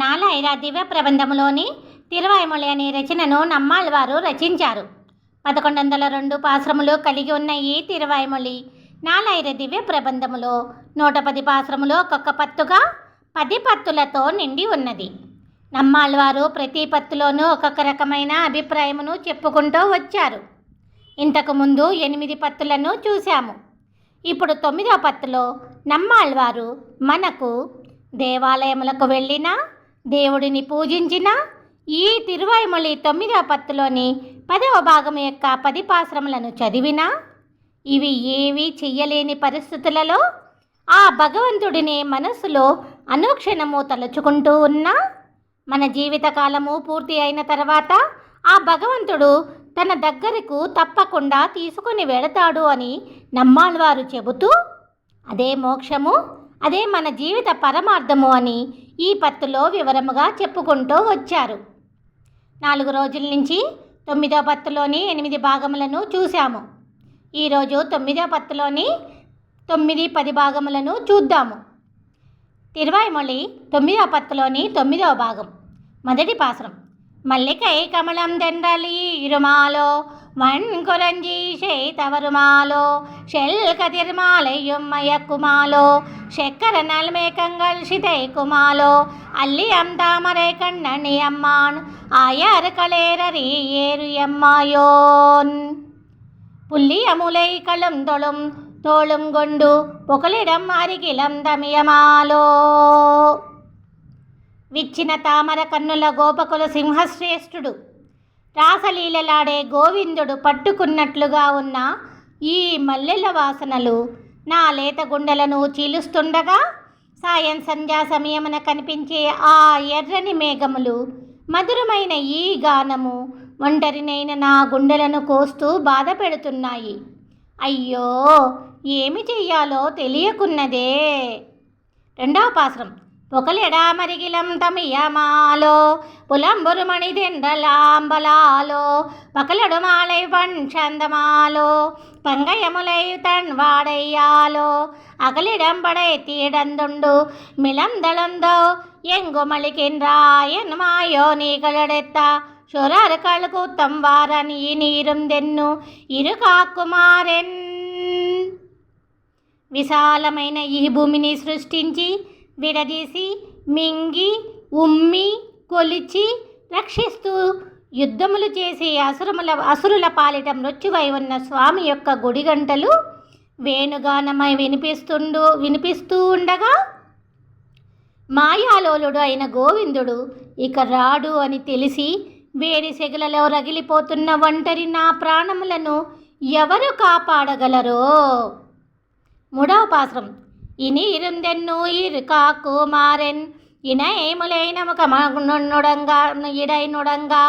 నాలాయిర దివ్య ప్రబంధములోని తిరువాయిమొళి అనే రచనను నమ్మాళ్వారు రచించారు. 1102 పాశ్రములు కలిగి ఉన్న ఈ తిరువాయిమొళి నాలాయిర దివ్య ప్రబంధములో 110 పాశ్రములు ఒక్కొక్క పత్తుగా 10 పత్తులతో నిండి ఉన్నది. నమ్మాళ్వారు ప్రతి పత్తులోనూ ఒక్కొక్క రకమైన అభిప్రాయమును చెప్పుకుంటూ వచ్చారు. ఇంతకు ముందు 8 పత్తులను చూశాము. ఇప్పుడు 9వ పత్తులో నమ్మాళ్వారు మనకు దేవాలయములకు వెళ్ళినా, దేవుడిని పూజించిన ఈ తిరువాయిమొళి 9వ పత్తులోని 10వ భాగం యొక్క 10 పాశ్రములను చదివినా, ఇవి ఏవి చెయ్యలేని పరిస్థితులలో ఆ భగవంతుడిని మనస్సులో అనుక్షణము తలుచుకుంటూ ఉన్నా, మన జీవితకాలము పూర్తి అయిన తర్వాత ఆ భగవంతుడు తన దగ్గరకు తప్పకుండా తీసుకుని వెళతాడు అని నమ్మాళ్వారు చెబుతూ, అదే మోక్షము, అదే మన జీవిత పరమార్థము అని ఈ పత్తులో వివరముగా చెప్పుకుంటూ వచ్చారు. 4 రోజుల నుంచి 9వ పత్తులోని 8 భాగములను చూశాము. ఈరోజు 9వ పత్తులోని 9, 10 భాగములను చూద్దాము. తిరువాయిమొళి 9వ పత్తులోని 9వ భాగం. మొదటి పాశ్రం. మల్లికై కమలం దెండ్రలి ఇరుమాలో వన్కురంజి ஷெய்தவருமாலோ ஷெல்கதிர்மாலையும் மயக்குமாலோ செக்கர நல்மேகங்கள் சிதைக்குமாலோ அல்லியம் தாமரை கண்ணணி அம்மான் ஆயார் களேரறி ஏறு எம்மாயோன் புள்ளியமுலை களும் தொழும் தோளும் கொண்டு பொகலிடம் அருகிலம் தமியமாలో విచ్చిన తామర కన్నుల గోపకుల సింహశ్రేష్ఠుడు, రాసలీలలాడే గోవిందుడు పట్టుకున్నట్లుగా ఉన్న ఈ మల్లెల వాసనలు నా లేత గుండెలను చీలుస్తుండగా, సాయం సంధ్యా సమయమున కనిపించే ఆ ఎర్రని మేఘములు, మధురమైన ఈ గానము ఒంటరినైన నా గుండెలను కోస్తూ బాధ పెడుతున్నాయి. అయ్యో, ఏమి చెయ్యాలో తెలియకున్నదే. రెండవ పాశ్రం. పొకలెడామరిగిలం తమియమాలో పులంబురుమణి దెండ్రలాంబలాలో పకలడు మాలై పంచందమాలో పంగయములై తన్ వాడయ్యాలో అకలిడంబడై తీడందుండు మిళందళందో எங்குமளிக்கின்றாயன் மாயோ நீகளெடுத்த சுரர் கழுக்கூத்தம் வாரன் நீரும் தெన్ను ఇరు కాకుమారెన్. విశాలమైన ఈ భూమిని సృష్టించి, విడదీసి, మింగి, ఉమ్మి, కొలిచి, రక్షిస్తూ యుద్ధములు చేసి అసురుల పాలిట మృత్యువై ఉన్న స్వామి యొక్క గుడిగంటలు వేణుగానమై వినిపిస్తూ ఉండగా, మాయాలోలుడు అయిన గోవిందుడు ఇక రాడు అని తెలిసి వేడి సెగలలో రగిలిపోతున్న ఒంటరి నా ప్రాణములను ఎవరు కాపాడగలరో. మూడవ పాశ్రం. ఇని ఇరుందెన్ను ఇరు కాకుమారెన్ ఇనైములైన ముఖమనుడంగా ఇడైనుడంగా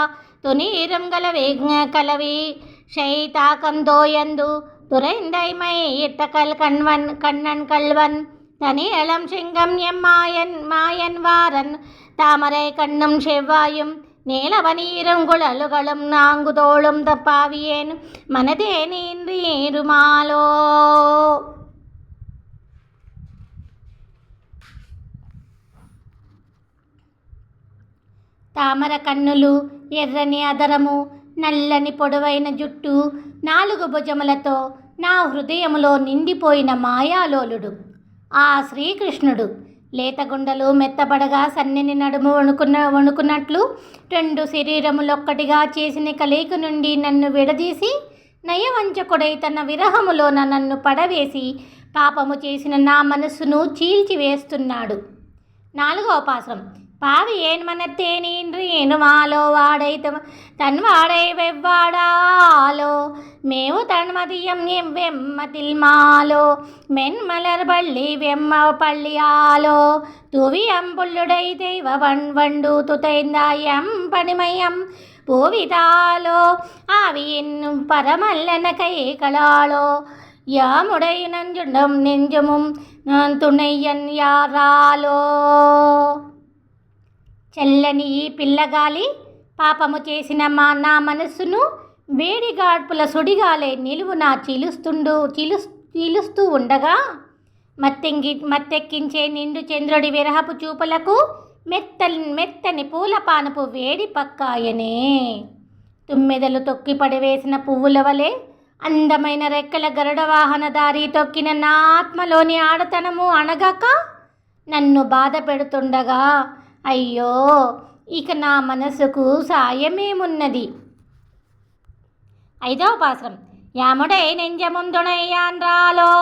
துணி இருங்கலவி கலவி ஷெய்தாக்கந்தோயந்து துறைந்தைமை இட்டக்கல் கண்ணன் கல்வன் தனி இளம் சிங்கம் மாயன் வாரன் தாமரை கண்ணும் செவ்வாயும் நீலவனீரும் குழலுகளும் நாங்குதோளும் தப்பாவியேன் மனதே நீருமாலோ. తామర కన్నులు, ఎర్రని అదరము, నల్లని పొడవైన జుట్టు, 4 భుజములతో నా హృదయములో నిండిపోయిన మాయాలోలుడు ఆ శ్రీకృష్ణుడు లేతగుండలు మెత్తబడగా సన్నని నడుము వణుకున్నట్లు 2 శరీరములొక్కటిగా చేసిన కలయిక నుండి నన్ను విడదీసి, నయవంచకుడై తన విరహములోన నన్ను పడవేసి పాపము చేసిన నా మనస్సును చీల్చివేస్తున్నాడు. 4వ పాశ్రం. பாவி ஏன் மனத்தே நீன்று எனுமாலோ வாடை தன்வாடை வெவ்வாடாலோ மேவு தன்மதியம் எம் வெம்மதில் மாலோ மென்மலர் பள்ளி வெம்ம பள்ளியாலோ துவியம் புல்லுடை தெய்வ வண்டு துதைந்தாயம் பணிமயம் பூவிதாலோ ஆவியின் பரமல்லன கைகளாலோ யாமுடை நஞ்சுண்டம் நெஞ்சுமும் துணையன் யாராలో. చల్లని ఈ పిల్లగాలి పాపము చేసిన నా మనస్సును వేడిగాడ్పుల సుడిగాలే నిలువునా చీలుస్తూ ఉండగా, మత్తెక్కించే నిండు చంద్రుడి విరహపు చూపులకు మెత్తని పూల పానుపు వేడి పక్కాయనే. తుమ్మెదలు తొక్కి పడివేసిన పువ్వుల వలె అందమైన రెక్కల గరుడ వాహనదారి తొక్కిన నా ఆత్మలోని ఆడతనము అణగక నన్ను బాధ పెడుతుండగా, అయ్యో ఇక నా మనసుకు సాయమేమున్నది. 5వ పాశ్రం. యాముడై నెంజముందుణయ్యాన్రాలో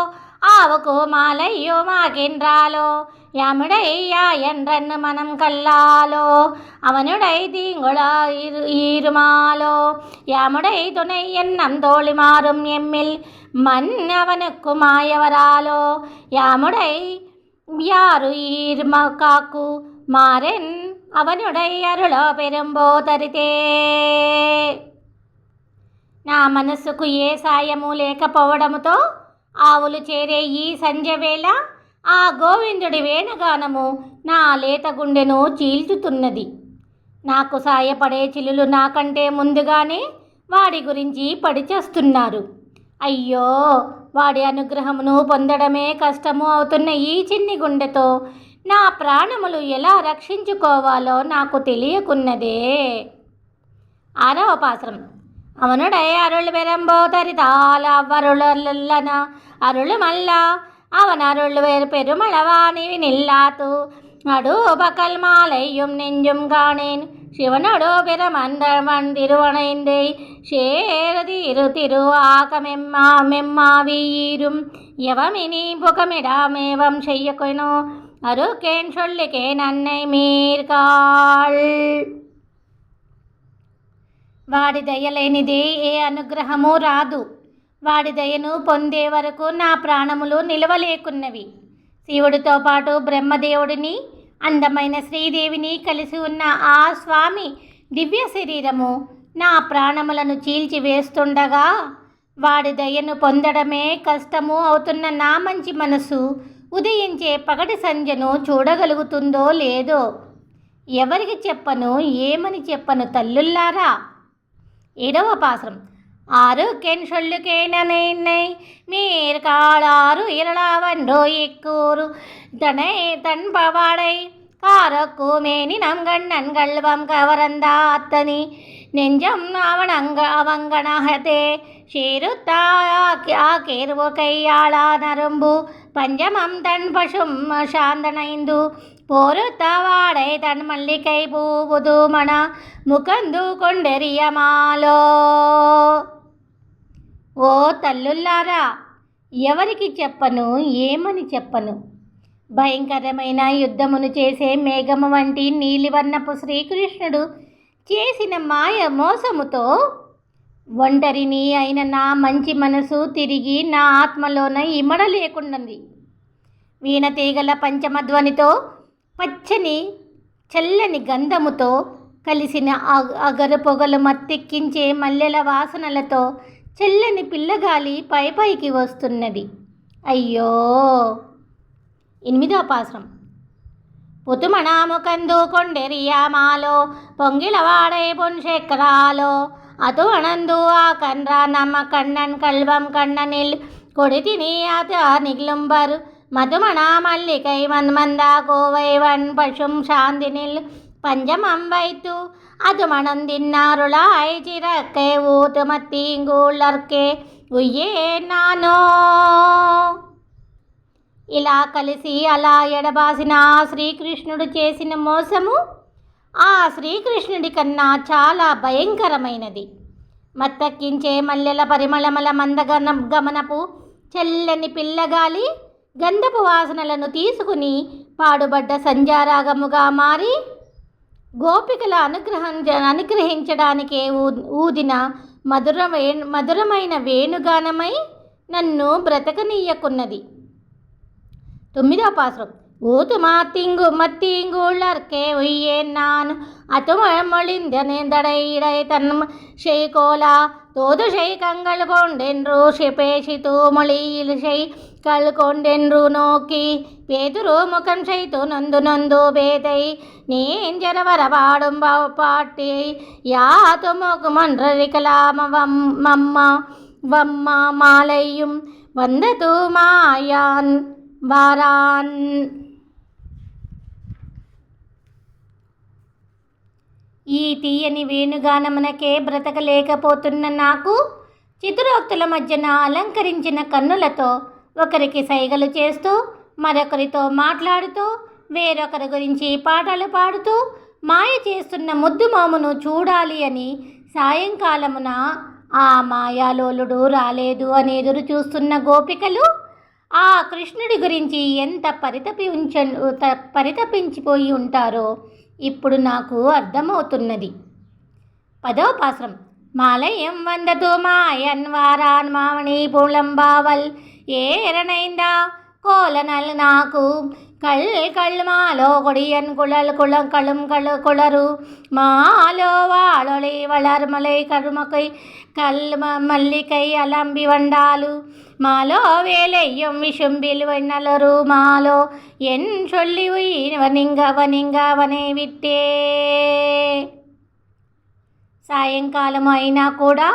ఆవుకు మాలయ్యో మాకెన్రాలో యాముడయ్యా ఎండ్రన్ను మనం కల్లాలో అవనుడై తీంగుళ ఈరుమాలో యాముడై துணையென்னம் தோழி மாறும் எம்மில் மண் அவனுக்கு மாயவராலோ யாமுடை யாரு ஈர்ம காக்கு மாறென் అవనుడై అరుళో పెరుంబోతరితే. నా మనస్సుకు ఏ సాయము లేకపోవడముతో ఆవులు చేరే ఈ సంధ్య వేళ ఆ గోవిందుడి వేణగానము నా లేత గుండెను చీల్చుతున్నది. నాకు సాయపడే చిలులు నాకంటే ముందుగానే వాడి గురించి పడిచేస్తున్నారు. అయ్యో, వాడి అనుగ్రహమును పొందడమే కష్టము అవుతున్న ఈ చిన్ని గుండెతో నా ప్రాణములు ఎలా రక్షించుకోవాలో నాకు తెలియకున్నదే. 6వ పాశ్రం. அவனுடைய அருள் பெரும்போதரிதால் அவ்வருளன அருள் மல்ல அவன் அருள் வேறு பெருமளவானி நில்லாத்து அடு பகல் மாலையும் நெஞ்சும் காணேன் சிவனோடு பிரமந்தவன் திருவணைந்தை சேரதீரு திரு ஆகமெம்மாவீரும் எவமினி புகமிடாமேவம் செய்யக்கொனோ அருக்கேன் சொல்லிக்கேன் அன்னை மீர்காள். వాడి దయలేనిదే ఏ అనుగ్రహము రాదు. వాడి దయను పొందే వరకు నా ప్రాణములు నిలవలేకున్నవి. శివుడితో పాటు బ్రహ్మదేవుడిని, అందమైన శ్రీదేవిని కలిసి ఉన్న ఆ స్వామి దివ్య శరీరము నా ప్రాణములను చీల్చివేస్తుండగా వాడి దయను పొందడమే కష్టము అవుతున్న నా మంచి మనసు ఉదయించే పగటి సంధ్యను చూడగలుగుతుందో లేదో ఎవరికి చెప్పను, ఏమని చెప్పను తల్లుల్లారా. 7వ పాశ్రం. ஆறுக்கென் சொல்லுக்கேனை மீர் காளாறு இரளாவன்றோ இக்கூறு தனை தன் பவாடை காரக்கு மேனி நம் கண்ணன் கல்வம் கவரந்தா அத்தனி நெஞ்சம் அவங்கணகத்தே ஷீருத்தா ஆகேர்வு கையாளா நரும்பு பஞ்சமம் தன் பசும் சாந்தனைந்து పోరుతవాడై తన్ మల్లికై పూబుదు మన ముకందు కొండెరియమాలో. ఓ తల్లుల్లారా, ఎవరికి చెప్పను, ఏమని చెప్పను. భయంకరమైన యుద్ధమును చేసే మేఘము వంటి నీలివర్ణపు శ్రీకృష్ణుడు చేసిన మాయ మోసముతో ఒంటరిని అయిన నా మంచి మనసు తిరిగి నా ఆత్మలోన ఇమడలేకున్నది. వీణతీగల పంచమధ్వనితో, పచ్చని చల్లని గంధముతో కలిసిన అగరు పొగలు మత్తెక్కించే మల్లెల వాసనలతో చల్లని పిల్లగాలి పైకి వస్తున్నది. అయ్యో. 8వ పాశ్రం. పుతుమణాముకందు కొండెరియామాలో పొంగిలవాడై పొన్శెక్కరాలో అటు అనందు ఆ కన్రా నమ్మ కண்ணన్ కల్వం కண்ணనిల్ కొడితిని అత నిగ్లుంబర్ మధుమణ మల్లికై మన్మందా కోవైవన్ పశుం శాంతినిల్ பஞ்சமம் வைத்து அது மணந்தின்னாருளாய் சிறக்கே ஊத்து மத்தீங்கூళ్ళర్కే ఉయ్యే నానో. ఇలా కలిసి అలా ఎడబాసిన ఆ శ్రీకృష్ణుడు చేసిన మోసము ఆ శ్రీకృష్ణుడి కన్నా చాలా భయంకరమైనది. మత్తెక్కించే మల్లెల పరిమళమల గమనపు చల్లని పిల్లగాలి గంధపు వాసనలను తీసుకుని పాడుబడ్డ సంధ్యారాగముగా మారి గోపికల అనుగ్రహించడానికే ఊదిన మధురమైన వేణుగానమై నన్ను బ్రతకనీయకున్నది. 9వ పాశ్రం. ఊతు மத்தீங்கூళ్ళர்க்கே உய்யேன் நான் அது மொழிந்தடை தன் செய்கோலா தோது செய் கங்கள் கொண்டென்று பேசித்து மொழியில் செய் கல் கொண்டென்று நோக்கி பேதுரு முகம் செய்து நொந்து நொந்து பேதை நீஞ்சர வரபாடும் பாட்டி யாத்து மொகுமன்றரிக்கலாம வம்மா மாலையும் வந்தது மாயான் வாரான். ఈ తీయని వేణుగానమునకే బ్రతకలేకపోతున్న నాకు చితురోక్తుల మధ్యన అలంకరించిన కన్నులతో ఒకరికి సైగలు చేస్తూ, మరొకరితో మాట్లాడుతూ, వేరొకరి గురించి పాటలు పాడుతూ మాయ చేస్తున్న ముద్దు మామును చూడాలి అని సాయంకాలమున ఆ మాయాలోలుడు రాలేదు అని ఎదురు చూస్తున్న గోపికలు ఆ కృష్ణుడి గురించి ఎంత పరితపించిపోయి ఉంటారో ఇప్పుడు నాకు అర్థమవుతున్నది. 10వ పాశ్రం. మాలయం వందతు మాయన్ వారాన్ మామణి పూలంబావల్ ఏరనైందా కోలనల్ నాకు కళ్ళు మాలో కొడియన్ కుళం కుళరు మాలో వాళొళి వళర్మలై కరుమకై మల్లికై అలంబి వండాలు మాలో వేలయ్యం విషుంబిల్ వెన్నలరు మాలో ఎన్ చొల్లి వనింగవనే విట్టే. సాయంకాలం అయినా కూడా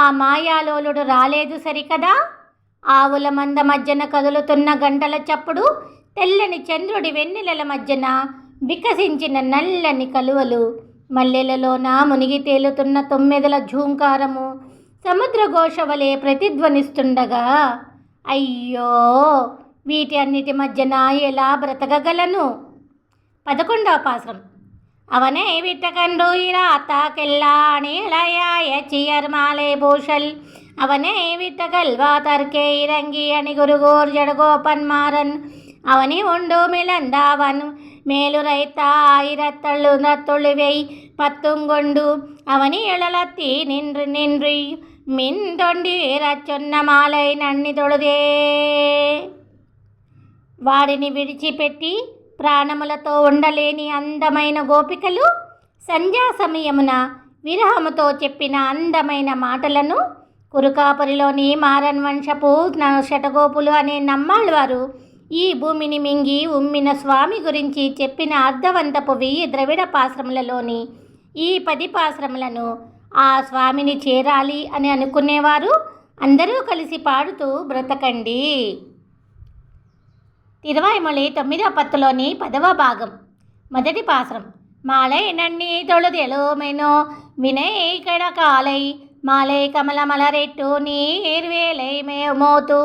ఆ మాయాలోలుడు రాలేదు సరికదా. ఆవుల మంద మధ్యన కదులుతున్న గంటల చప్పుడు, తెల్లని చంద్రుడి వెన్నెలల మధ్యన వికసించిన నల్లని కలువలు, మల్లెలలోన మునిగి తేలుతున్న తొమ్మిదల ఝూంకారము సముద్ర ఘోష వలె ప్రతిధ్వనిస్తుండగా, అయ్యో వీటి అన్నిటి మధ్యన ఎలా బ్రతకగలను? 11వ పాశ్రం. அவனை விட்ட கன்று இராத்தாக்கெல்லானே இளையாய சியர்மாலை பூஷல் அவனை விட்ட கல்வா தற்கே இறங்கி அணிகுருகோர் ஜடகோபன்மாரன் அவனி உண்டு மிளந்தாவன் மேலுரைத்த ஆயிரத்தொழுவை பத்துங்கொண்டு அவனி எழலத்தி நின்று மின் தொண்டீரச் சொன்ன మాలై నన్ని తొడుదే. వాడిని విడిచిపెట్టి ప్రాణములతో ఉండలేని అందమైన గోపికలు సంధ్యా సమయమున విరహముతో చెప్పిన అందమైన మాటలను కురుకాపురిలోని మారన్ వంశపు శటగోపులు అనే నమ్మాళ్ళవారు ఈ భూమిని మింగి ఉమ్మిన స్వామి గురించి చెప్పిన అర్ధవంతపు 1000 ద్రవిడ పాశ్రములలోని ఈ 10 పాశ్రములను ఆ స్వామిని చేరాలి అని అనుకునేవారు అందరూ కలిసి పాడుతూ బ్రతకండి. తిరువాయిమొళి 9వ పత్తులోని 10వ భాగం. 1వ పాశ్రం. మాలై నన్ని తొழுதெழுமெனோ வினை கடகாலை மாலை கமல மலரெட்டு நீர்வேலை மோத்து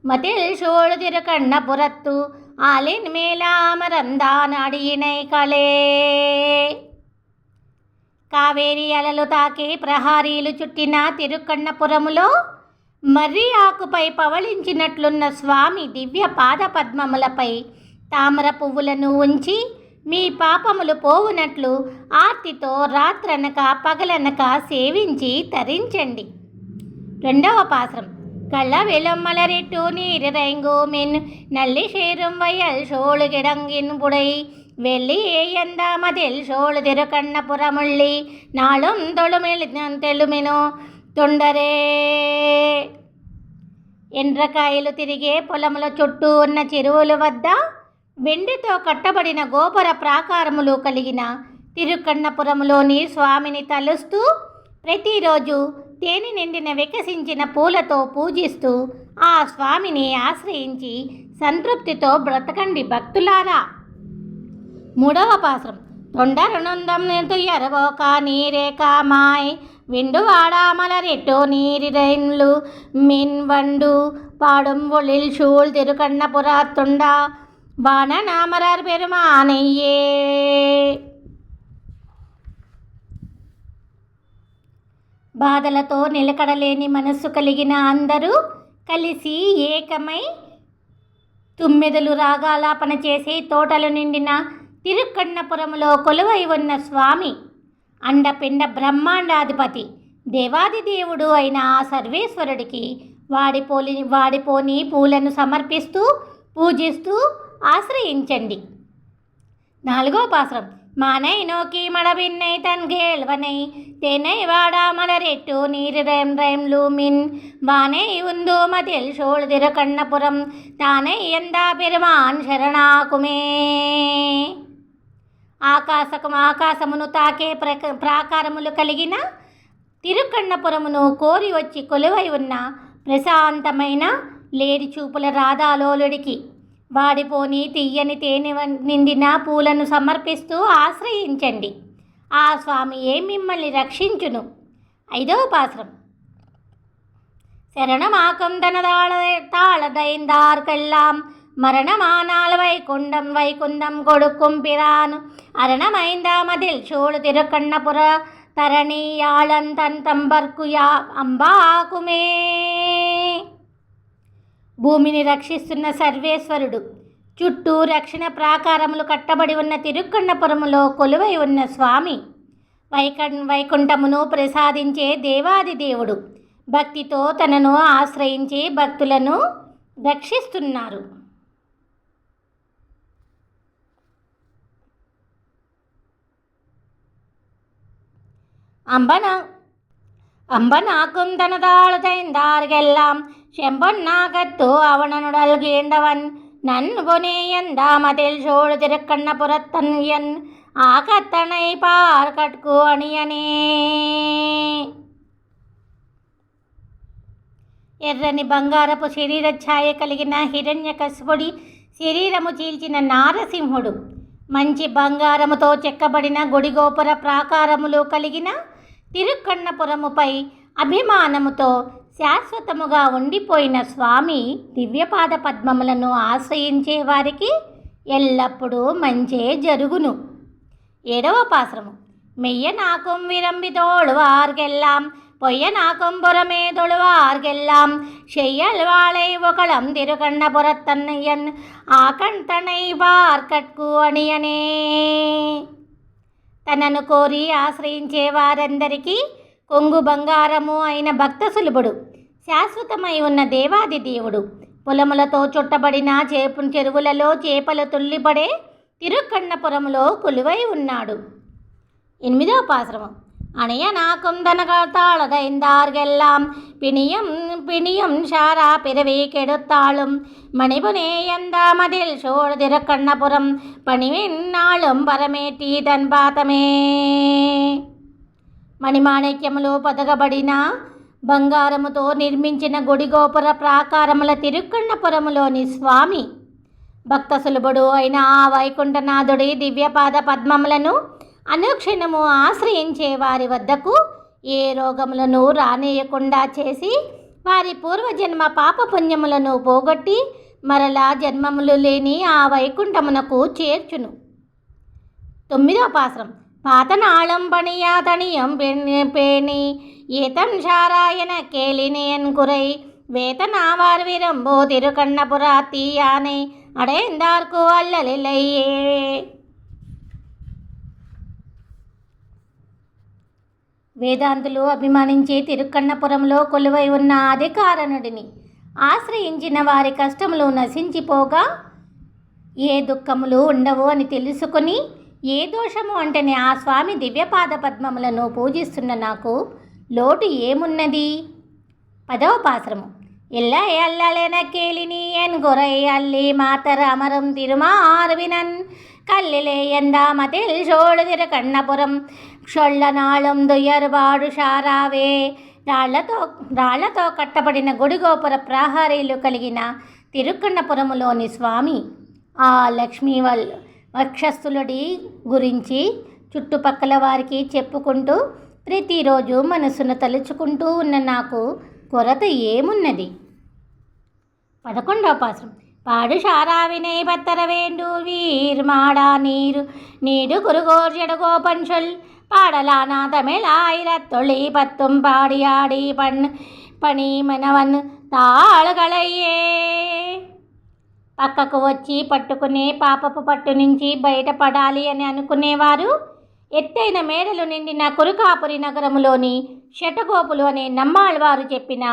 மதில் சூழ் திருக்கண்ண புறத்து ஆலின் மேலாமரந்தான் அடியினை களே. కావేరి అలలు తాకి ప్రహారీలు చుట్టిన తిరుకన్నపురములో మర్రి ఆకుపై పవళించినట్లున్న స్వామి దివ్య పాద పద్మములపై తామర పువ్వులను ఉంచి మీ పాపములు పోవునట్లు ఆర్తితో రాత్రనక పగలనక సేవించి తరించండి. 2వ పాశ్రం. కళ్ళ విలమ్మలరెట్టు నీరిరైంగు మిన్ నల్లి షేరుం వయల్ షోళు గిడంగిన్ புடை வெள்ளி ஏயந்தாமதில் சோழு திருக்கண்ணபுரமுள்ளி நாளும் தொழுமெழுமெனோ తొండరే. ఎండ్రకాయలు తిరిగే పొలముల చుట్టూ ఉన్న చెరువుల వద్ద వెండితో కట్టబడిన గోపుర ప్రాకారములు కలిగిన తిరుకన్నపురములోని స్వామిని తలుస్తూ ప్రతిరోజు తేనె నిండిన వికసించిన పూలతో పూజిస్తూ ఆ స్వామిని ఆశ్రయించి సంతృప్తితో బ్రతకండి భక్తులారా. 3వ పాశ్రం. తొండరునందం తుయ్యరబోక నీరేకామాయ్ విండు వాడామలరెట్టు నీరిరైన్లు మిన్ వండు పాடும் ஒளில் சூழ் திருக்கண்ணபுரத்துண்டா வானநாமரர் பெருமானையே. బాధలతో నిలకడలేని మనస్సు కలిగిన అందరూ కలిసి ఏకమై తుమ్మెదలు రాగాలాపన చేసి తోటలు నిండిన తిరుక్కన్నపురములో కొలువై ఉన్న స్వామి అండపిండ బ్రహ్మాండాధిపతి దేవాదిదేవుడు అయిన ఆ సర్వేశ్వరుడికి వాడిపోని పూలను సమర్పిస్తూ పూజిస్తూ ఆశ్రయించండి. 4వ పాశ్రం. మానై నోకి మడబిన్నై తన్గేళ్వనై తేనై వాడామలరెట్టు నీరిరైంలు మిన్ వానై ఉందు మదిల్ సోళ్ తిరుకన్నపురం తానై ఎందా పెరుమాన్ శరణాకుమే. ఆకాశమును తాకే ప్రాకారములు కలిగిన తిరుకన్నపురమును కోరి వచ్చి కొలువై ఉన్న ప్రశాంతమైన లేడి చూపుల రాధాలోలుడికి వాడిపోని తీయని తేనె నిండిన పూలను సమర్పిస్తూ ఆశ్రయించండి. ఆ స్వామియే మిమ్మల్ని రక్షించును. 5వ పాసురం. శరణమాకం తాళదైందార్కెల్లాం மரணமானால் வைகுண்டம் வைகுந்தம் கொடுக்கும் பிரான் அரணமைந்தாமதில் சூழ் திருக்கண்ணபுர தரணியாளன் தன் తంబర్కుయా అంబాకుమే. భూమిని రక్షిస్తున్న సర్వేశ్వరుడు, చుట్టూ రక్షణ ప్రాకారములు కట్టబడి ఉన్న తిరుక్కన్నపురములో కొలువై ఉన్న స్వామి, వైకుంఠమును ప్రసాదించే దేవాది దేవుడు, భక్తితో తనను ఆశ్రయించి భక్తులను రక్షిస్తున్నారు. அம்பனாக்கும் தனதாழ்தைந்தார்கெல்லாம் செம்பொன்னாகத்து அவனனுடல்கீண்டவன் நன்பொனேயந்தாமதில் சோழ் திருக்கண்ணபுரத்தன் என் ஆகத்தனை பார்கட்கு அணியனே. ఎర్రని బంగారపు శరీర ఛాయ కలిగిన హిరణ్యకశిపుడి శరీరము చీల్చిన నారసింహుడు, మంచి బంగారముతో చెక్కబడిన గుడిగోపుర ప్రాకారములు కలిగిన తిరుక్కన్నపురముపై అభిమానముతో శాశ్వతముగా ఉండిపోయిన స్వామి దివ్యపాద పద్మములను ఆశ్రయించే వారికి ఎల్లప్పుడూ మంచే జరుగును. 7వ పాసురము. మెయ్యనాకుం విరంబితోళువార్గెల్లాం பொய்யனாக்கும் புறமே தொழுவார்கெல்லாம் செய்யல் வாழை ஒகலம் திருக்கண்ணபுரத்தன்னையன் ஆகண் தனை பார்కట్కు అణియనే. తనను కోరి ఆశ్రయించే వారందరికీ కొంగు బంగారము అయిన భక్త సులభుడు, శాశ్వతమై ఉన్న దేవాది దేవుడు, పొలములతో చుట్టబడిన చెరువులలో చేపలు తుల్లిపడే తిరుక్కన్నపురములో కొలువై ఉన్నాడు. 8వ పాసురము. அணையனாக்கும் தனகாத்தாளதைந்தார்கெல்லாம் பிணியம் பிணியம் ஷாரா பிறவி கெடுத்தாளும் மணிபுனேயந்தாமதில் சோழ் திருக்கண்ணபுரம் పణివిన్నాళం పరమేటి తన్ పాతమే. మణిమాణిక్యములు పొదగబడిన బంగారముతో నిర్మించిన గుడిగోపుర ప్రాకారముల తిరుక్కన్నపురములోని స్వామి, భక్త సులభుడు అయిన ఆ వైకుంఠనాథుడి దివ్యపాద పద్మములను అనుక్షణము ఆశ్రయించే వారి వద్దకు ఏ రోగములను రానేయకుండా చేసి వారి పూర్వజన్మ పాపపుణ్యములను పోగొట్టి మరలా జన్మములు లేని ఆ వైకుంఠమునకు చేర్చును. 9వ పాసురం. పాతనాళం పణియా తణియం పేణి ఏతం శారాయన కేలినేయన్ కురై వేతనావార్ విరంబో తిరుకన్నపురా తీయాனை అడేందార్కు అల్లలిలయ్యే. వేదాంతులు అభిమానించే తిరుక్కన్నపురంలో కొలువై ఉన్న అధికారణుడిని ఆశ్రయించిన వారి కష్టములు నశించిపోగా ఏ దుఃఖములు ఉండవు అని తెలుసుకొని ఏ దోషము అంటేనే ఆ స్వామి దివ్యపాద పద్మములను పూజిస్తున్న నాకు లోటు ఏమున్నది? 10వ పాసురము. எல்லா அல்லலென கேளினி என் குறை அல்லி மாத்தர் அமரும் திருமார்வினன் கல்லிலே எந்தாமதில் சோழ திருக்கண்ணபுరం క్షొళ్ళనాళం దుయ్యరుబాడు షారావే. రాళ్లతో కట్టబడిన గుడిగోపుర ప్రాహారీలు కలిగిన తిరుక్కన్నపురములోని స్వామి ఆ లక్ష్మీ వక్షస్థులుడి గురించి చుట్టుపక్కల వారికి చెప్పుకుంటూ ప్రతిరోజు మనసును తలుచుకుంటూ ఉన్న నాకు కొరత ఏమున్నది? 11వ పాసురం. பாடு ஷாராவினை பத்தர வேண்டூர் வீர் மாடா நீடு குருகோர்ஜடகோ பன்சொல் பாடலானா தமிழ் ஆயிரத்தொழி பத்தும் பாடியாடி பணி మనవన్ తాళగలయ్యే. పక్కకు వచ్చి పట్టుకునే పాపపు పట్టు నుంచి బయటపడాలి అని అనుకునేవారు ఎత్తైన మేడలు నిండిన కురుకాపురి నగరములోని శటగోపులు అనే నమ్మాళ్వారు చెప్పిన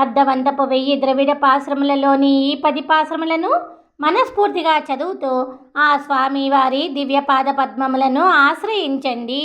అర్ధవంతపు 1000 ద్రవిడ పాశ్రములలోని ఈ 10 పాశ్రములను మనస్ఫూర్తిగా చదువుతూ ఆ స్వామివారి దివ్యపాద పద్మములను ఆశ్రయించండి.